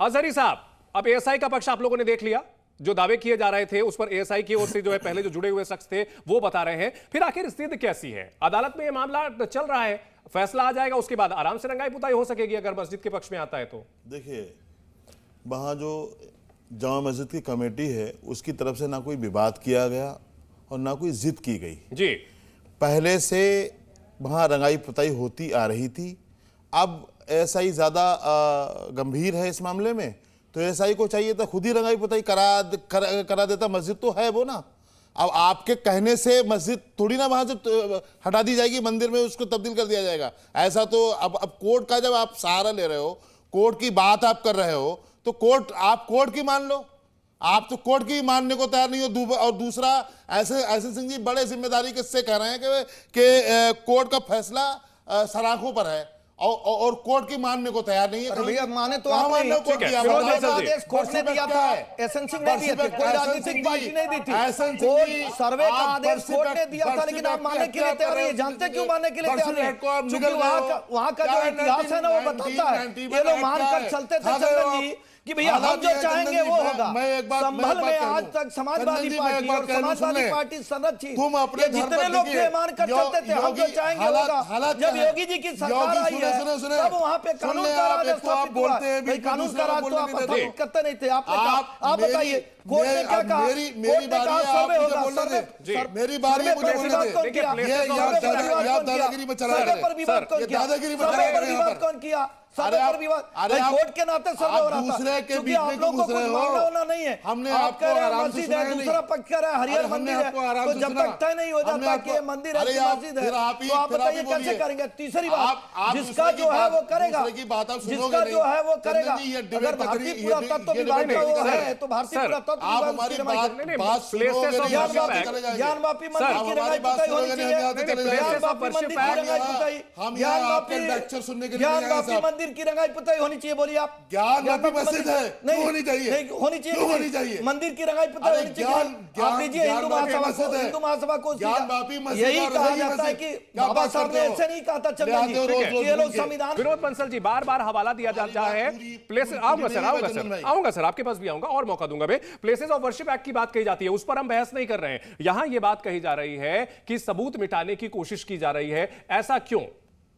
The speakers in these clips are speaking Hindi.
अजहरी साहब, अब एएसआई का पक्ष आप लोगों ने देख लिया, जो दावे किए जा रहे थे उस पर एएसआई की ओर से जो है पहले जो जुड़े हुए शख्स थे वो बता रहे हैं। फिर आखिर स्थिति कैसी है? अदालत में यह मामला चल रहा है, फैसला आ जाएगा, उसके बाद आराम से रंगाई पुताई हो सकेगी अगर मस्जिद के पक्ष में आता है तो। देखिए, वहाँ जो जामा मस्जिद की कमेटी है उसकी तरफ से ना कोई विवाद किया गया और ना कोई जिद की गई जी। पहले से वहाँ रंगाई पुताई होती आ रही थी। अब एएसआई ज़्यादा गंभीर है इस मामले में, तो एएसआई को चाहिए था खुद ही रंगाई पुताई करा देता। मस्जिद तो है वो ना, अब आपके कहने से मस्जिद थोड़ी ना वहाँ से हटा दी जाएगी, मंदिर में उसको तब्दील कर दिया जाएगा। ऐसा तो अब कोर्ट का जब आप सहारा ले रहे हो, कोर्ट की बात आप कर रहे हो, तो आप कोर्ट की मान लो। आप तो कोर्ट की मानने को तैयार नहीं हो। और दूसरा, ऐसे सिंह जी बड़े जिम्मेदारी किससे कह रहे हैं कि कोर्ट का फैसला सलाखों पर है और कोर्ट की मानने को तैयार नहीं है। भैया माने तो आप नहीं, आदेश कोर्ट ने दिया था, एहसन सिंह ने दिए थे, कोई राजनीतिक पार्टी नहीं दी थी। कोर्ट सर्वे का आदेश कोर्ट ने दिया था, लेकिन आप मानने के लिए तैयार नहीं है। जानते क्यों मानने के लिए तैयार नहीं? क्योंकि वहां का जो इतिहास है ना वो बताता है, ये लोग मानकर चलते थे चंदन जी कि भैया हम जो चाहेंगे वो होगा। संभल में आज तक समाजवादी पार्टी और समाजवादी पार्टी संरक्षित, ये जितने लोग थे मानकर चलते थे हम जो चाहेंगे होगा। जब योगी जी की सरकार आई है तब वहाँ पे कानून का राज स्थापित हुआ। भाई कानून का राज तो आप स्थापित करते नहीं थे। आप बताइए कोर्ट ने क्या कहा? कोर्ट ने कहा सर्वे होगा। मेरी बारी है, मुझे बोलने दे। ये दादागिरी में चला रहे हैं। पर विवाद कौन किया? सर्वे पर विवाद कौन किया? सर्वे पर विवाद कोर्ट के नाते सर्वे हो रहा था, क्योंकि आप लोगों को कुछ मामला होना नहीं है। हमने आप कह रहे हैं मस्जिद है, दूसरा पक्ष कह रहा है हरियर मंदिर है, तो जब तक तय नहीं हो जाता कि मंदिर है मस्जिद है, तो आप बताइए कैसे करेंगे? तीसरी बात, जिसका जो है वो करेगा, जिसका जो है वो करेगा। अगर भारतीय पुरातत्व विभाग का वो है तो भारतीय पुरातत्व ज्ञान वापी मंदिर की रंगाई पुताई होनी चाहिए। ज्ञान वापी मंदिर की रंगाई पुताई, ज्ञान वापी की रंगाई पुताई होनी चाहिए। बोलिए आप। ज्ञान मस्जिद है, नहीं होनी चाहिए, नहीं होनी चाहिए, क्यों होनी चाहिए? मंदिर की रंगाई पुताई होनी चाहिए। आप लीजिए हिंदू महासभा को यही कहा जाता है कि बाबा साहब ने ऐसे नहीं कहा था चंदन जी, ये लोग संविधान। विनोद बंसल जी, बार बार हवाला दिया जाता है प्लेस। आऊंगा सर, आपके पास भी आऊंगा और मौका दूंगा मैं। प्लेसेस ऑफ वर्शिप एक्ट की बात कही जाती है, उस पर हम बहस नहीं कर रहे हैं। यहां यह बात कही जा रही है कि सबूत मिटाने की कोशिश की जा रही है। ऐसा क्यों?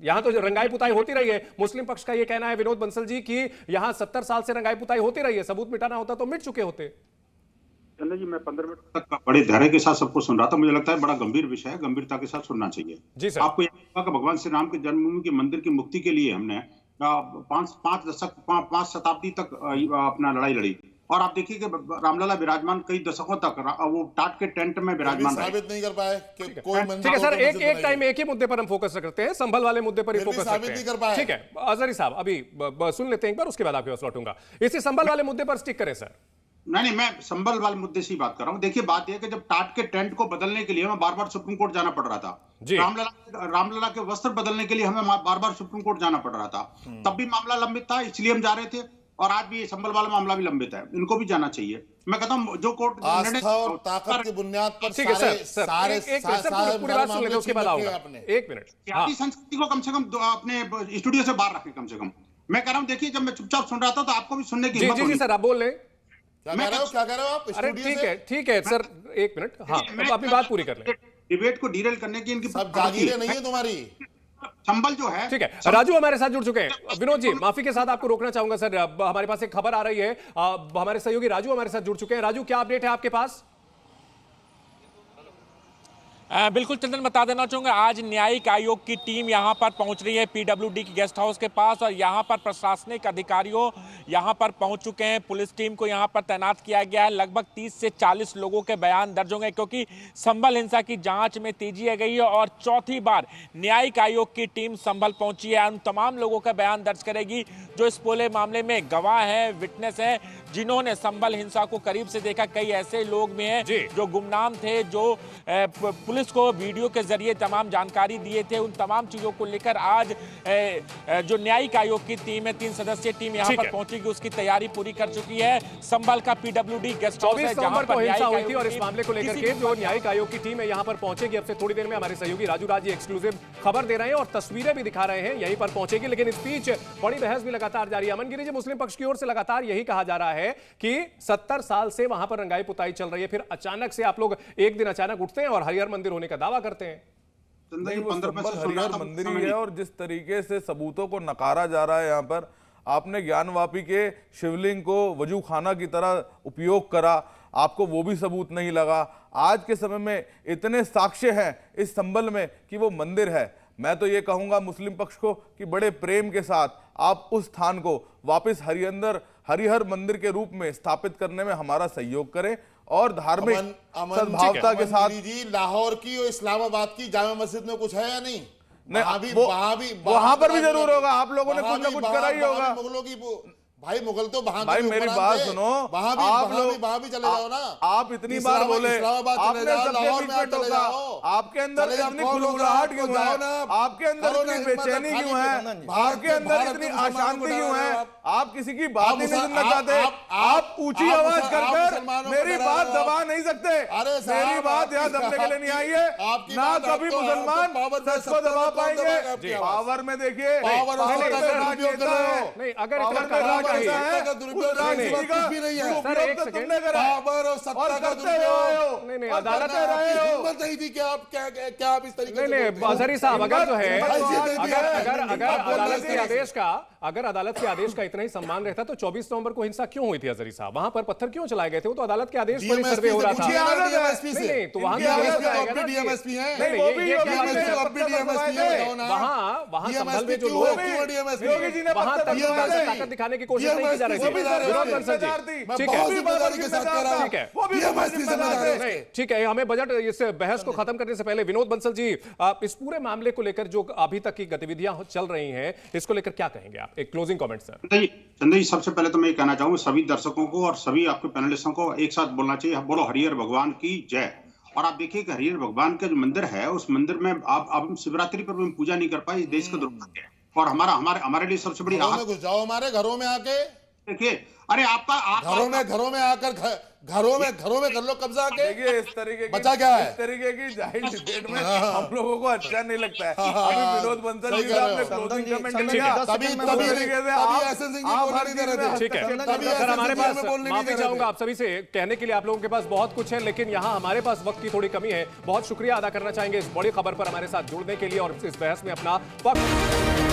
यहां तो रंगाई पुताई होती रही है। मुस्लिम पक्ष का यह कहना है विनोद बंसल जी कि यहां 70 साल से रंगाई पुताई होती रही है, सबूत मिटाना होता तो मिट चुके होते। चंदन जी, मैं 15 मिनट तक बड़े धैर्य के साथ सबको सुन रहा था। मुझे लगता है बड़ा गंभीर विषय है, गंभीरता के साथ सुनना चाहिए जी सर। आपको भगवान श्री राम के जन्मभूमि के मंदिर की मुक्ति के लिए हमने 5 शताब्दी तक अपना लड़ाई लड़ी, और आप देखिए कि रामलला विराजमान कई दशकों तक वो टाट के टेंट में विराजमान रहे। साबित नहीं कर पाए कि कोई मंदिर। ठीक है सर, एक टाइम एक ही मुद्दे पर हम फोकस करते हैं, संभल वाले मुद्दे पर ही फोकस करते हैं। ठीक है अजहरी साहब, अभी सुन लेते हैं एक बार, उसके बाद आपके पास लौटूंगा। इसी संभल वाले मुद्दे पर स्टिक करें सर। नहीं, मैं संभल वाले मुद्दे से ही बात कर रहा हूँ। देखिए, बात यह कि जब टाट के टेंट को बदलने के लिए हमें बार बार सुप्रीम कोर्ट जाना पड़ रहा था, रामलला के वस्त्र बदलने के लिए हमें बार बार सुप्रीम कोर्ट जाना पड़ रहा था, तब भी मामला लंबित था, इसलिए हम जा रहे थे। और आज भी संभल वाला मामला भी लंबित है, इनको भी जाना चाहिए। मैं कहता हूँ जो कोर्ट आस्था और ताकत की बुनियाद पर ठीक है सर, पूरी बात सुन लेते हैं, उसके बाद आऊंगा। एक मिनट, संस्कृति को कम से कम अपने स्टूडियो से बाहर रखें कम से कम। मैं कह रहा हूँ, देखिए, जब मैं चुपचाप सुन रहा था तो आपको भी सुनने की हिम्मत होनी। जी सर, आप बोल रहे हैं। क्या कह रहे हो आप? अरे ठीक है सर, एक मिनट। हाँ, अब अपनी बात पूरी कर लें। डिबेट को डीरेल करने की इनकी सब जागीरें नहीं है तुम्हारी। संभल जो है, ठीक है। राजू हमारे साथ जुड़ चुके हैं। विनोद जी, माफी के साथ आपको रोकना चाहूंगा सर, हमारे पास एक खबर आ रही है। हमारे सहयोगी राजू हमारे साथ जुड़ चुके हैं। राजू, क्या अपडेट है आपके पास? बिल्कुल चंदन, बता देना चाहूंगा, आज न्यायिक आयोग की टीम यहां पर पहुंच रही है पीडब्ल्यूडी की गेस्ट हाउस के पास, और यहां पर प्रशासनिक अधिकारियों यहां पर पहुंच चुके हैं। पुलिस टीम को यहां पर तैनात किया गया है। लगभग 30 से 40 लोगों के बयान दर्ज होंगे, क्योंकि संभल हिंसा की जांच में तेजी आ गई है और चौथी बार न्यायिक आयोग की टीम संभल पहुंची है। उन तमाम लोगों का बयान दर्ज करेगी जो इस पूरे मामले में गवाह है, विटनेस है, जिन्होंने संभल हिंसा को करीब से देखा। कई ऐसे लोग भी हैं जो गुमनाम थे, जो पुलिस पुलिस को वीडियो के जरिए तमाम जानकारी दिए थे। उन तमाम चीजों को लेकर आज जो न्यायिक आयोग की टीम है, 3 सदस्यीय टीम यहाँ पर पहुंचेगी, उसकी तैयारी पूरी कर चुकी है। संभल का PWD गेस्ट हाउस है जहां पर हिंसा हुई थी और इस मामले को लेकर के जो न्यायिक आयोग की टीम है यहाँ पर पहुंचेगी। अब से थोड़ी देर में हमारे सहयोगी राजू राज एक्सक्लूसिव खबर दे रहे हैं और तस्वीरें भी दिखा रहे हैं, यहीं पर पहुंचेगी। लेकिन इस बीच बड़ी बहस भी लगातार जारी है। अमन गिरी जी, मुस्लिम पक्ष की ओर से लगातार यही कहा जा रहा है कि 70 साल से वहां पर रंगाई पुताई चल रही है, फिर अचानक से आप लोग एक दिन अचानक उठते हैं और हरिहर मंदिर होने का दावा करते हैं। नहीं, वो संभल हरिहर मंदिर ही है और जिस तरीके से सबूतों को नकारा जा रहा है, यहाँ पर आपने ज्ञानवापी के शिवलिंग को वजू खाना की तरह उपयोग करा, आपको वो भी सबूत नहीं लगा। आज के समय में इतने साक्ष्य हैं इस संभल में कि वो मंदिर है। मैं तो ये कहूंगा मुस्लिम पक्ष को कि बड़े प्रेम के साथ आप उस स्थान को वापस हरिहर मंदिर के रूप में स्थापित करने में हमारा सहयोग करें और धार्मिक सद्भावना के साथ। जी, लाहौर की और इस्लामाबाद की जामा मस्जिद में कुछ है या नहीं? वहां पर भी जरूर होगा, आप लोगों ने कुछ ना कुछ करा ही होगा। मुगलों की भाई, मुगल तो वहां, भाई मेरी बात सुनो, आप लोग वहां भी चले जाओ ना। आप इतनी बार बोले, आपने सबके बीच में टोका, आपके अंदर इतनी खुलखुलाहट क्यों है, आपके अंदर इतनी बेचैनी क्यों है, आपके अंदर इतनी अशांति क्यों है, आप किसी की बात ही नहीं सुनना चाहते। आप ऊंची आवाज कर मेरी बात दबा नहीं सकते। मेरी बात यहाँ दबने के लिए नहीं आई है, ना कभी मुसलमान सच को दबा पाएंगे। पावर में देखिए, नहीं, अगर इतना अजहरी साहब, अगर जो है अगर अदालत के आदेश का इतना ही सम्मान रहता तो 24 नवंबर को हिंसा क्यों हुई थी? अजहरी साहब, वहां पर पत्थर क्यों चलाए गए थे? वो तो अदालत के आदेश पर सर्वे हो रहा था। नहीं, तो वहां संभल में जो लोग वहां ताकत दिखाने की कोशिश नहीं की जा रही थी। विनोद बंसल जी, ठीक है, हमें बजट इस बहस को खत्म करने से पहले विनोद बंसल जी, आप इस पूरे मामले को लेकर जो अभी तक की गतिविधियां चल रही हैं, इसको लेकर क्या कहेंगे आप? एक क्लोजिंग कमेंट सर। चंदन जी, सबसे पहले तो मैं कहना चाहूंगा सभी दर्शकों को और सभी आपके पैनलिस्टों को एक साथ बोलना चाहिए, बोलो हरिहर भगवान की जय। और आप देखिए कि हरिहर भगवान का जो मंदिर है, उस मंदिर में आप शिवरात्रि पर भी पूजा नहीं कर पाए, इस देश का दुर्भाग्य है। और हमारे लिए सबसे बड़ी घुस जाओ हमारे घरों में आके, देखिए, अरे घरों में आकर घरों में कर लो कब्जा के। देखिए, इस तरीके बचा क्या है? इस तरीके की जाहिर डिबेट में हम लोगों को अच्छा नहीं लगता है। अभी विनोद बंसल जी आपने क्लोजिंग कमेंट किया, तभी एसएन सिंह जी बोलने नहीं दे रहे थे। ठीक है सर, हमारे पास माफी चाहूंगा आप सभी से, कहने के लिए आप लोगों के पास बहुत कुछ है, लेकिन यहाँ हमारे पास वक्त की थोड़ी कमी है। बहुत शुक्रिया अदा करना चाहेंगे इस बड़ी खबर पर हमारे साथ जुड़ने के लिए और इस बहस में अपना पक्ष